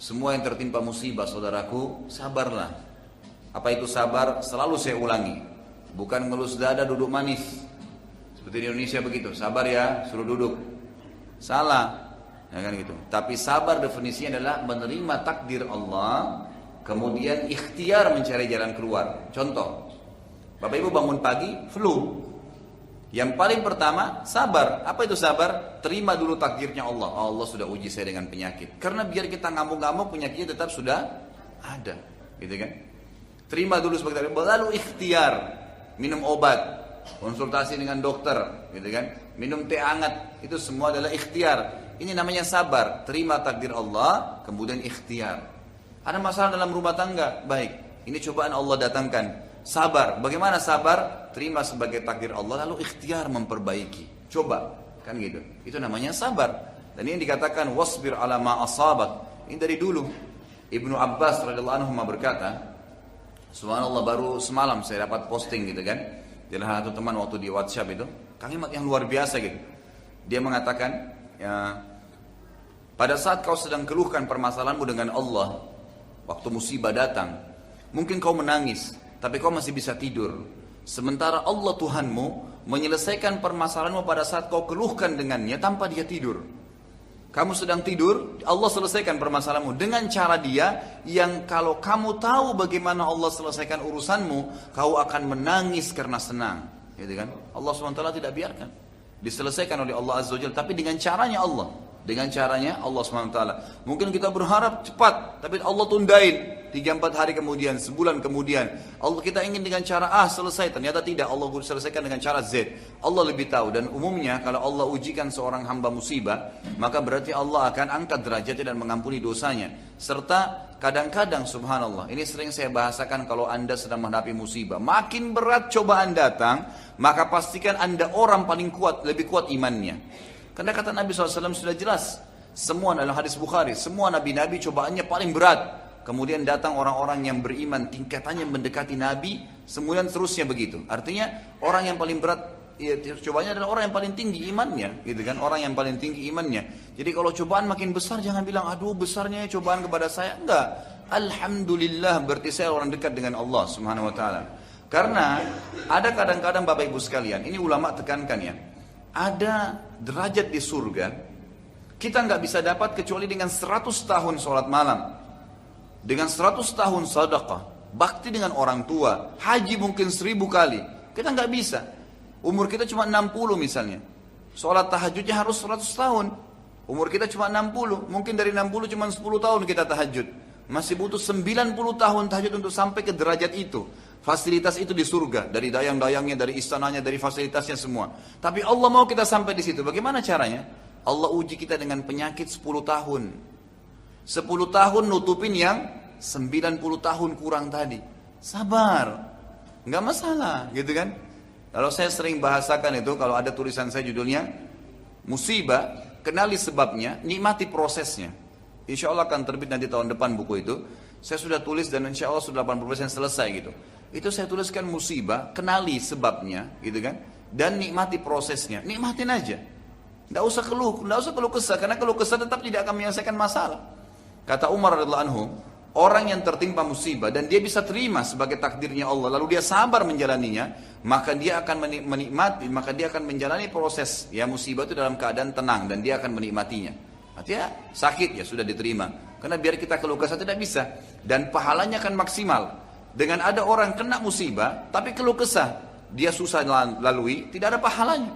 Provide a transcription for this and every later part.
Semua yang tertimpa musibah saudaraku, sabarlah. Apa itu sabar? Selalu saya ulangi. Bukan ngelus dada duduk manis. Seperti di Indonesia begitu, sabar ya, suruh duduk. Salah. Ya kan gitu. Tapi sabar definisinya adalah menerima takdir Allah, kemudian ikhtiar mencari jalan keluar. Contoh, Bapak Ibu bangun pagi, flu. Yang paling pertama, sabar. Apa itu sabar? Terima dulu takdirnya Allah. Allah sudah uji saya dengan penyakit. Karena biar kita ngamuk-ngamuk, penyakitnya tetap sudah ada. Gitu kan? Terima dulu sebagai takdir. Lalu ikhtiar. Minum obat. Konsultasi dengan dokter. Gitu kan? Minum teh hangat. Itu semua adalah ikhtiar. Ini namanya sabar. Terima takdir Allah, kemudian ikhtiar. Ada masalah dalam rumah tangga? Baik. Ini cobaan Allah datangkan. Sabar. Bagaimana sabar? Terima sebagai takdir Allah, lalu ikhtiar memperbaiki. Coba, kan gitu. Itu namanya sabar. Dan ini dikatakan wasbir ala ma asabak. Ini dari dulu. Ibnu Abbas radhiyallahu anhu berkata, subhanallah, baru semalam saya dapat posting gitu kan. Di salah satu teman waktu di WhatsApp itu, kalimat yang luar biasa gitu. Dia mengatakan, ya, pada saat kau sedang keluhkan permasalahanmu dengan Allah, waktu musibah datang, mungkin kau menangis, tapi kau masih bisa tidur. Sementara Allah Tuhanmu menyelesaikan permasalahanmu pada saat kau keluhkan dengannya tanpa dia tidur. Kamu sedang tidur, Allah selesaikan permasalahanmu dengan cara dia yang kalau kamu tahu bagaimana Allah selesaikan urusanmu, kau akan menangis karena senang. Gitu kan? Allah SWT tidak biarkan. Diselesaikan oleh Allah Azza wa Jalla, tapi dengan caranya Allah. Dengan caranya Allah SWT. Mungkin kita berharap cepat, tapi Allah tundain 3-4 hari kemudian, sebulan kemudian. Allah kita ingin dengan cara A selesai, ternyata tidak. Allah selesaikan dengan cara Z. Allah lebih tahu. Dan umumnya kalau Allah ujikan seorang hamba musibah, maka berarti Allah akan angkat derajatnya dan mengampuni dosanya. Serta kadang-kadang subhanallah, ini sering saya bahasakan kalau anda sedang menghadapi musibah, makin berat cobaan datang, maka pastikan anda orang paling kuat, lebih kuat imannya. Karena kata Nabi SAW sudah jelas, semua dalam hadis Bukhari, semua nabi-nabi cobaannya paling berat. Kemudian datang orang-orang yang beriman, tingkatannya mendekati Nabi, kemudian terusnya begitu. Artinya orang yang paling berat, ya, cobanya adalah orang yang paling tinggi imannya, gitu kan? Orang yang paling tinggi imannya. Jadi kalau cobaan makin besar, jangan bilang, aduh besarnya cobaan kepada saya. Enggak. Alhamdulillah, berarti saya orang dekat dengan Allah Subhanahu Wa Taala. Karena ada kadang-kadang Bapak Ibu sekalian, ini ulama tekankan ya, ada derajat di surga kita nggak bisa dapat kecuali dengan 100 tahun sholat malam, dengan 100 tahun sedekah, bakti dengan orang tua, haji mungkin 1000 kali. Kita nggak bisa. Umur kita cuma 60 misalnya, sholat tahajudnya harus 100 tahun. Umur kita cuma 60, mungkin dari 60 cuma 10 tahun kita tahajud. Masih butuh 90 tahun tahajud untuk sampai ke derajat itu. Fasilitas itu di surga, dari dayang-dayangnya, dari istananya, dari fasilitasnya semua. Tapi Allah mau kita sampai di situ. Bagaimana caranya? Allah uji kita dengan penyakit 10 tahun. 10 tahun nutupin yang 90 tahun kurang tadi. Sabar. Nggak masalah, gitu kan? Kalau saya sering bahasakan itu, kalau ada tulisan saya judulnya, musibah, kenali sebabnya, nikmati prosesnya. Insya Allah akan terbit nanti tahun depan buku itu. Saya sudah tulis dan insya Allah sudah 80% selesai gitu. Itu saya tuliskan musibah, kenali sebabnya, gitu kan? Dan nikmati prosesnya, nikmatin aja. Nggak usah keluh kesah, karena keluh kesah tetap tidak akan menyelesaikan masalah. Kata Umar radhiyallahu anhu, orang yang tertimpa musibah dan dia bisa terima sebagai takdirnya Allah, lalu dia sabar menjalaninya, maka dia akan menikmati, maka dia akan menjalani proses ya musibah itu dalam keadaan tenang dan dia akan menikmatinya. Artinya sakit ya sudah diterima, karena biar kita keluh kesah tidak bisa, dan pahalanya akan maksimal. Dengan ada orang kena musibah tapi keluh kesah, dia susah lalui, tidak ada pahalanya,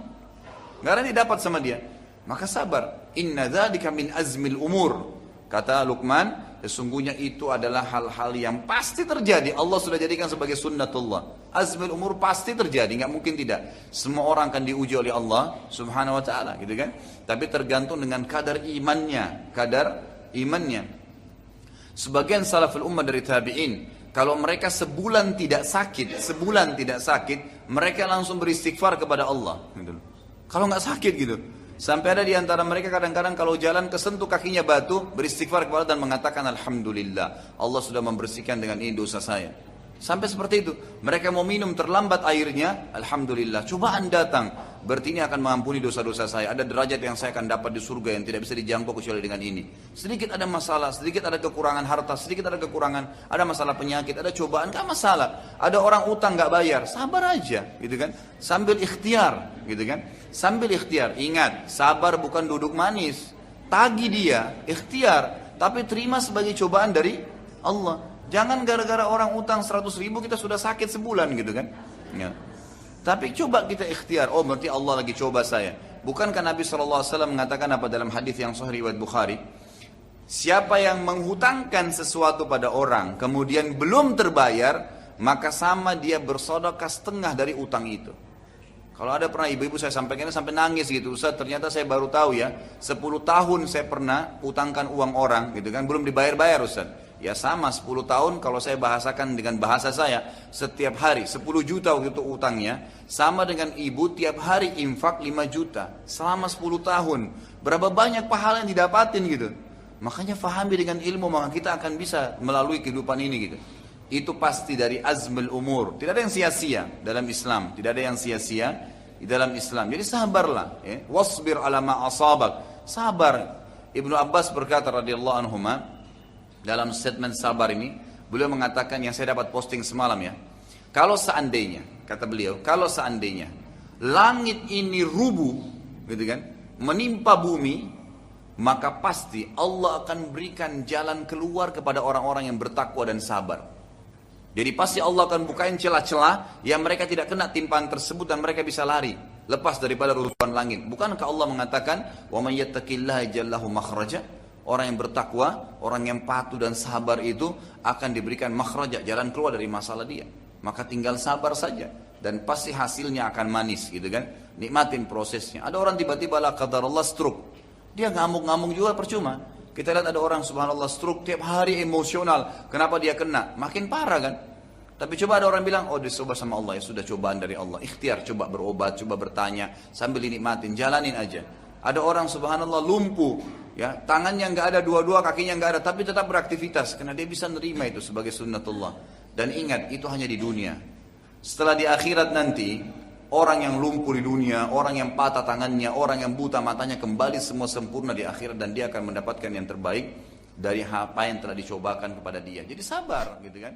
nggak ada yang didapat sama dia. Maka sabar. Inna dzalika min azmil umur. Kata Luqman, sesungguhnya itu adalah hal-hal yang pasti terjadi. Allah sudah jadikan sebagai sunnatullah. Azmil umur pasti terjadi, nggak mungkin tidak. Semua orang akan diuji oleh Allah Subhanahu Wa Taala, gitu kan? Tapi tergantung dengan kadar imannya, Sebagian salaful ummah dari tabi'in, kalau mereka sebulan tidak sakit, mereka langsung beristighfar kepada Allah. Gitu. Kalau nggak sakit gitu. Sampai ada di antara mereka kadang-kadang kalau jalan kesentuh kakinya batu, beristighfar kepada Allah dan mengatakan alhamdulillah, Allah sudah membersihkan dengan ini dosa saya. Sampai seperti itu. Mereka mau minum terlambat airnya, alhamdulillah. Cobaan datang, berarti ini akan mengampuni dosa-dosa saya. Ada derajat yang saya akan dapat di surga yang tidak bisa dijangkau kecuali dengan ini. Sedikit ada masalah, sedikit ada kekurangan harta, sedikit ada kekurangan, ada masalah penyakit, ada cobaan, gak masalah. Ada orang utang gak bayar, sabar aja, gitu kan? Sambil ikhtiar, gitu kan? Sambil ikhtiar. Ingat, sabar bukan duduk manis. Tagi dia, ikhtiar, tapi terima sebagai cobaan dari Allah. Jangan gara-gara orang utang 100 ribu kita sudah sakit sebulan gitu kan. Ya. Tapi coba kita ikhtiar. Oh berarti Allah lagi coba saya. Bukankah Nabi SAW mengatakan apa dalam hadis yang sahih riwayat Bukhari? Siapa yang menghutangkan sesuatu pada orang kemudian belum terbayar, maka sama dia bersedekah setengah dari utang itu. Kalau ada pernah ibu-ibu saya sampaikan sampai nangis gitu, Ustaz ternyata saya baru tahu ya, 10 tahun saya pernah utangkan uang orang gitu kan, belum dibayar-bayar Ustaz. Ya sama 10 tahun kalau saya bahasakan dengan bahasa saya, setiap hari 10 juta waktu itu utangnya, sama dengan ibu tiap hari infak 5 juta selama 10 tahun. Berapa banyak pahala yang didapatin gitu. Makanya fahami dengan ilmu, maka kita akan bisa melalui kehidupan ini gitu. Itu pasti dari azmul umur. Tidak ada yang sia-sia dalam Islam, tidak ada yang sia-sia di dalam Islam. Jadi sabarlah, ya. Wasbir ala ma asabak. Sabar. Ibnu Abbas berkata radhiyallahu anhuma, dalam statement sabar ini, beliau mengatakan yang saya dapat posting semalam ya. Kalau seandainya, kata beliau, kalau seandainya langit ini rubuh, gitu kan, menimpa bumi, maka pasti Allah akan berikan jalan keluar kepada orang-orang yang bertakwa dan sabar. Jadi pasti Allah akan bukain celah-celah yang mereka tidak kena timpaan tersebut dan mereka bisa lari, lepas daripada reruntuhan langit. Bukankah Allah mengatakan, "Wa may yattaqillaha yaj'al lahu makhraja"? Orang yang bertakwa, orang yang patuh dan sabar itu akan diberikan makhraja, jalan keluar dari masalah dia. Maka tinggal sabar saja dan pasti hasilnya akan manis gitu kan. Nikmatin prosesnya. Ada orang tiba-tiba la qadarullah stroke. Dia ngamuk-ngamuk juga percuma. Kita lihat ada orang subhanallah stroke tiap hari emosional. Kenapa dia kena? Makin parah kan. Tapi coba ada orang bilang, oh dicoba sama Allah ya, sudah cobaan dari Allah. Ikhtiar, coba berobat, coba bertanya sambil dinikmatin, jalanin aja. Ada orang subhanallah lumpuh, ya tangannya nggak ada dua-dua, kakinya nggak ada, tapi tetap beraktivitas karena dia bisa nerima itu sebagai sunnatullah. Dan ingat itu hanya di dunia. Setelah di akhirat nanti, orang yang lumpuh di dunia, orang yang patah tangannya, orang yang buta matanya kembali semua sempurna di akhirat dan dia akan mendapatkan yang terbaik dari apa yang telah dicobakan kepada dia. Jadi sabar, gitu kan?